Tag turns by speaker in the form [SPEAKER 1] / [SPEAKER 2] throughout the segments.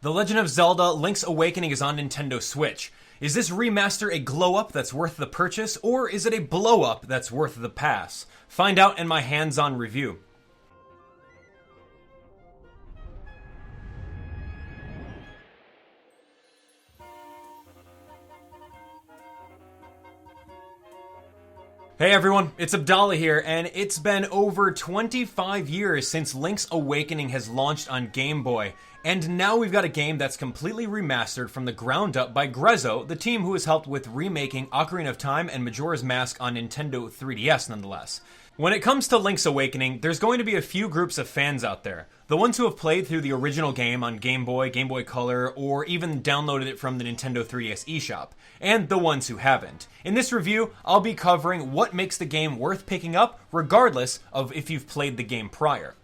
[SPEAKER 1] The Legend of Zelda Link's Awakening is on Nintendo Switch. Is this remaster a glow-up that's worth the purchase, or is it a blow-up that's worth the pass? Find out in my hands-on review. Hey everyone, it's Abdallah here, and it's been over 25 years since Link's Awakening has launched on Game Boy, and now we've got a game that's completely remastered from the ground up by Grezzo, the team who has helped with remaking Ocarina of Time and Majora's Mask on Nintendo 3DS nonetheless. When it comes to Link's Awakening, there's going to be a few groups of fans out there. The ones who have played through the original game on Game Boy, Game Boy Color, or even downloaded it from the Nintendo 3DS eShop, and the ones who haven't. In this review, I'll be covering what makes the game worth picking up, regardless of if you've played the game prior.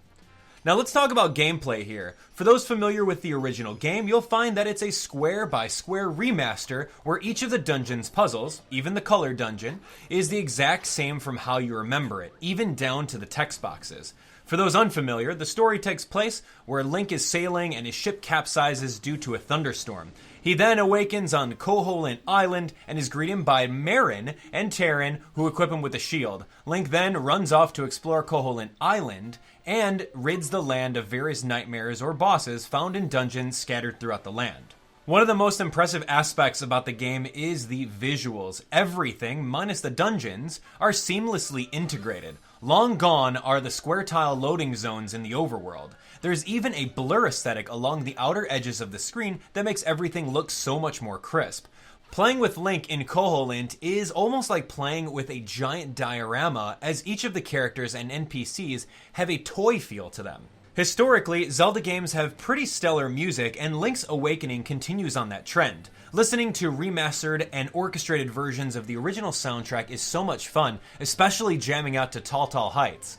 [SPEAKER 1] Now let's talk about gameplay here. For those familiar with the original game, you'll find that it's a square-by-square remaster where each of the dungeon's puzzles, even the color dungeon, is the exact same from how you remember it, even down to the text boxes. For those unfamiliar, the story takes place where Link is sailing and his ship capsizes due to a thunderstorm. He then awakens on Koholint Island and is greeted by Marin and Terran, who equip him with a shield. Link then runs off to explore Koholint Island and rids the land of various nightmares or bosses found in dungeons scattered throughout the land. One of the most impressive aspects about the game is the visuals. Everything, minus the dungeons, are seamlessly integrated. Long gone are the square tile loading zones in the overworld. There's even a blur aesthetic along the outer edges of the screen that makes everything look so much more crisp. Playing with Link in Koholint is almost like playing with a giant diorama, as each of the characters and NPCs have a toy feel to them. Historically, Zelda games have pretty stellar music, and Link's Awakening continues on that trend. Listening to remastered and orchestrated versions of the original soundtrack is so much fun, especially jamming out to Tall Tall Heights.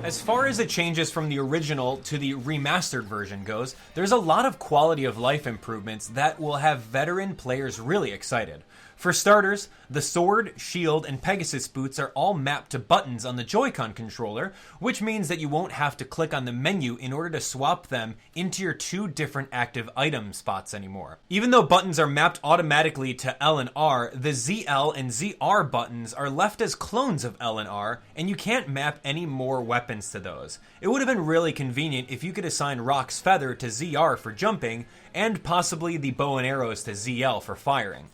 [SPEAKER 1] As far as the changes from the original to the remastered version goes, there's a lot of quality of life improvements that will have veteran players really excited. For starters, the sword, shield, and Pegasus boots are all mapped to buttons on the Joy-Con controller, which means that you won't have to click on the menu in order to swap them into your two different active item spots anymore. Even though buttons are mapped automatically to L and R, the ZL and ZR buttons are left as clones of L and R, and you can't map any more weapons to those. It would have been really convenient if you could assign Rock's Feather to ZR for jumping, and possibly the bow and arrows to ZL for firing.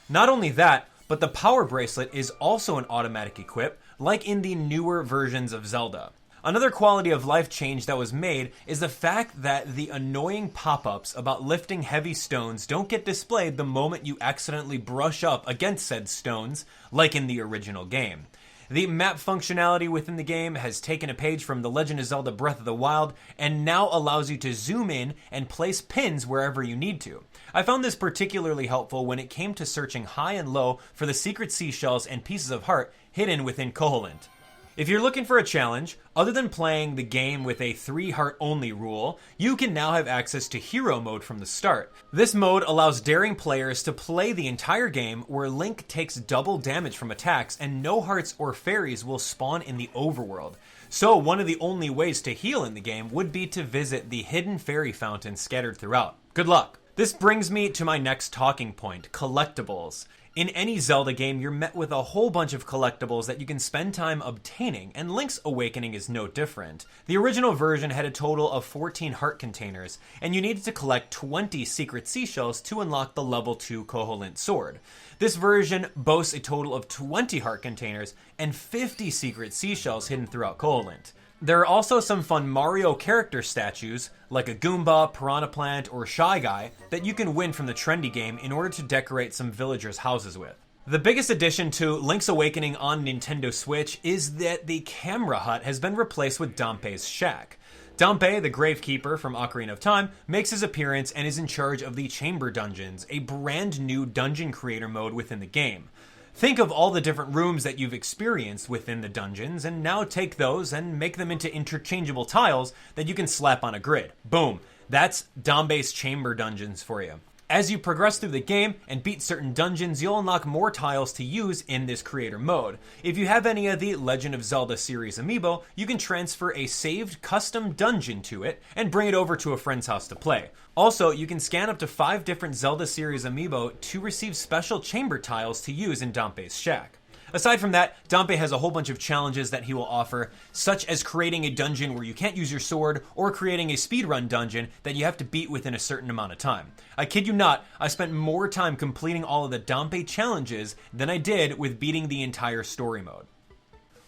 [SPEAKER 1] Not only that, but the power bracelet is also an automatic equip, like in the newer versions of Zelda. Another quality of life change that was made is the fact that the annoying pop-ups about lifting heavy stones don't get displayed the moment you accidentally brush up against said stones, like in the original game. The map functionality within the game has taken a page from The Legend of Zelda Breath of the Wild and now allows you to zoom in and place pins wherever you need to. I found this particularly helpful when it came to searching high and low for the secret seashells and pieces of heart hidden within Koholint. If you're looking for a challenge, other than playing the game with a 3-heart only rule, you can now have access to Hero Mode from the start. This mode allows daring players to play the entire game where Link takes double damage from attacks and no hearts or fairies will spawn in the overworld. So one of the only ways to heal in the game would be to visit the hidden fairy fountains scattered throughout. Good luck! This brings me to my next talking point, collectibles. In any Zelda game, you're met with a whole bunch of collectibles that you can spend time obtaining, and Link's Awakening is no different. The original version had a total of 14 heart containers, and you needed to collect 20 secret seashells to unlock the level 2 Koholint sword. This version boasts a total of 20 heart containers and 50 secret seashells hidden throughout Koholint. There are also some fun Mario character statues, like a Goomba, Piranha Plant, or Shy Guy, that you can win from the trendy game in order to decorate some villagers' houses with. The biggest addition to Link's Awakening on Nintendo Switch is that the camera hut has been replaced with Dampé's shack. Dampé, the Gravekeeper from Ocarina of Time, makes his appearance and is in charge of the Chamber Dungeons, a brand new dungeon creator mode within the game. Think of all the different rooms that you've experienced within the dungeons, and now take those and make them into interchangeable tiles that you can slap on a grid. Boom. That's Dampé's Chamber Dungeons for you. As you progress through the game and beat certain dungeons, you'll unlock more tiles to use in this creator mode. If you have any of the Legend of Zelda series amiibo, you can transfer a saved custom dungeon to it and bring it over to a friend's house to play. Also, you can scan up to 5 different Zelda series amiibo to receive special chamber tiles to use in Dampe's shack. Aside from that, Dampe has a whole bunch of challenges that he will offer, such as creating a dungeon where you can't use your sword, or creating a speedrun dungeon that you have to beat within a certain amount of time. I kid you not, I spent more time completing all of the Dampe challenges than I did with beating the entire story mode.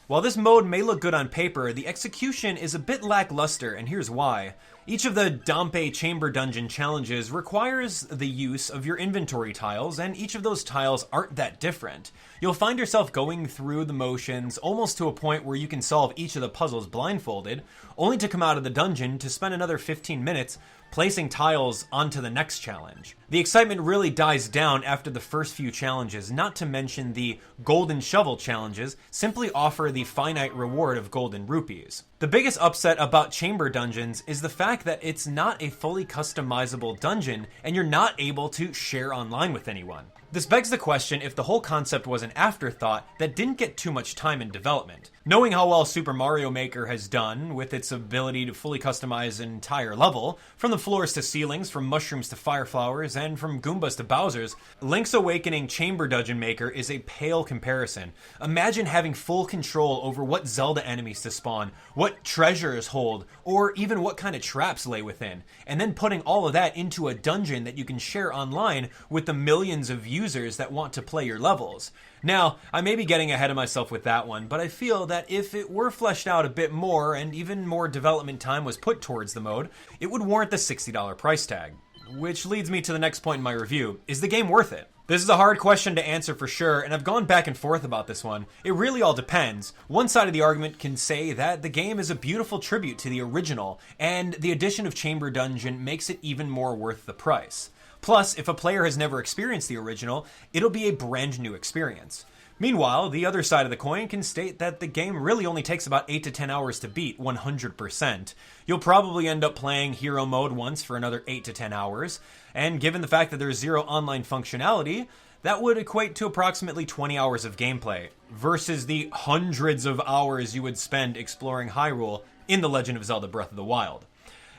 [SPEAKER 1] While this mode may look good on paper, the execution is a bit lackluster, and here's why. Each of the Dampe Chamber Dungeon challenges requires the use of your inventory tiles, and each of those tiles aren't that different. You'll find yourself going through the motions almost to a point where you can solve each of the puzzles blindfolded, only to come out of the dungeon to spend another 15 minutes placing tiles onto the next challenge. The excitement really dies down after the first few challenges, not to mention the Golden Shovel challenges simply offer the finite reward of golden rupees. The biggest upset about Chamber Dungeons is the fact that it's not a fully customizable dungeon and you're not able to share online with anyone. This begs the question if the whole concept was an afterthought that didn't get too much time in development. Knowing how well Super Mario Maker has done with its ability to fully customize an entire level, from the floors to ceilings, from mushrooms to fireflowers, and from Goombas to Bowsers, Link's Awakening Chamber Dungeon Maker is a pale comparison. Imagine having full control over what Zelda enemies to spawn, what treasures hold, or even what kind of traps lay within, and then putting all of that into a dungeon that you can share online with the millions of users that want to play your levels. Now, I may be getting ahead of myself with that one, but I feel that if it were fleshed out a bit more and even more development time was put towards the mode, it would warrant the $60 price tag. Which leads me to the next point in my review. Is the game worth it? This is a hard question to answer for sure, and I've gone back and forth about this one. It really all depends. One side of the argument can say that the game is a beautiful tribute to the original, and the addition of Chamber Dungeon makes it even more worth the price. Plus, if a player has never experienced the original, it'll be a brand new experience. Meanwhile, the other side of the coin can state that the game really only takes about 8 to 10 hours to beat 100%. You'll probably end up playing Hero Mode once for another 8 to 10 hours, and given the fact that there's zero online functionality, that would equate to approximately 20 hours of gameplay, versus the hundreds of hours you would spend exploring Hyrule in The Legend of Zelda Breath of the Wild.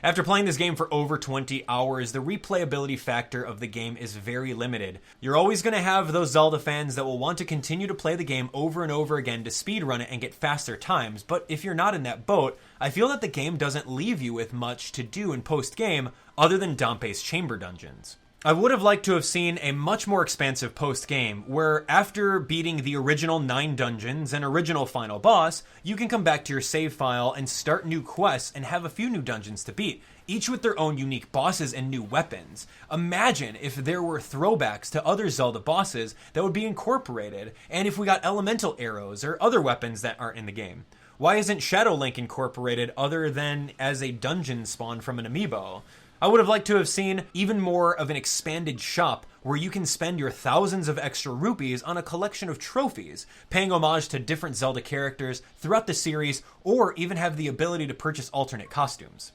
[SPEAKER 1] After playing this game for over 20 hours, the replayability factor of the game is very limited. You're always going to have those Zelda fans that will want to continue to play the game over and over again to speedrun it and get faster times, but if you're not in that boat, I feel that the game doesn't leave you with much to do in post-game other than Dampe's Chamber Dungeons. I would have liked to have seen a much more expansive post-game, where after beating the original 9 dungeons and original final boss, you can come back to your save file and start new quests and have a few new dungeons to beat, each with their own unique bosses and new weapons. Imagine if there were throwbacks to other Zelda bosses that would be incorporated, and if we got elemental arrows or other weapons that aren't in the game. Why isn't Shadow Link incorporated other than as a dungeon spawn from an amiibo? I would have liked to have seen even more of an expanded shop where you can spend your thousands of extra rupees on a collection of trophies, paying homage to different Zelda characters throughout the series, or even have the ability to purchase alternate costumes.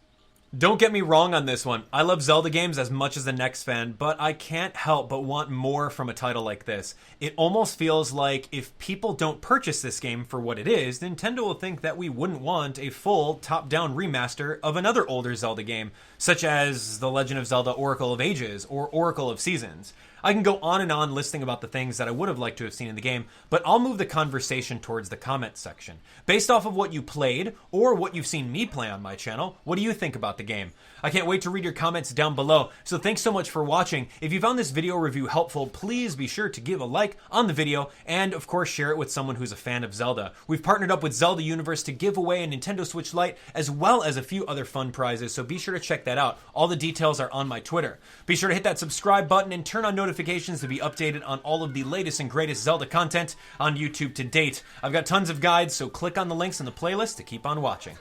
[SPEAKER 1] Don't get me wrong on this one. I love Zelda games as much as the next fan, but I can't help but want more from a title like this. It almost feels like if people don't purchase this game for what it is, Nintendo will think that we wouldn't want a full top-down remaster of another older Zelda game, such as The Legend of Zelda Oracle of Ages or Oracle of Seasons. I can go on and on listing about the things that I would have liked to have seen in the game, but I'll move the conversation towards the comments section. Based off of what you played, or what you've seen me play on my channel, what do you think about the game? I can't wait to read your comments down below, so thanks so much for watching. If you found this video review helpful, please be sure to give a like on the video, and of course share it with someone who's a fan of Zelda. We've partnered up with Zelda Universe to give away a Nintendo Switch Lite, as well as a few other fun prizes, so be sure to check that out. All the details are on my Twitter. Be sure to hit that subscribe button and turn on notifications to be updated on all of the latest and greatest Zelda content on YouTube to date. I've got tons of guides, so click on the links in the playlist to keep on watching.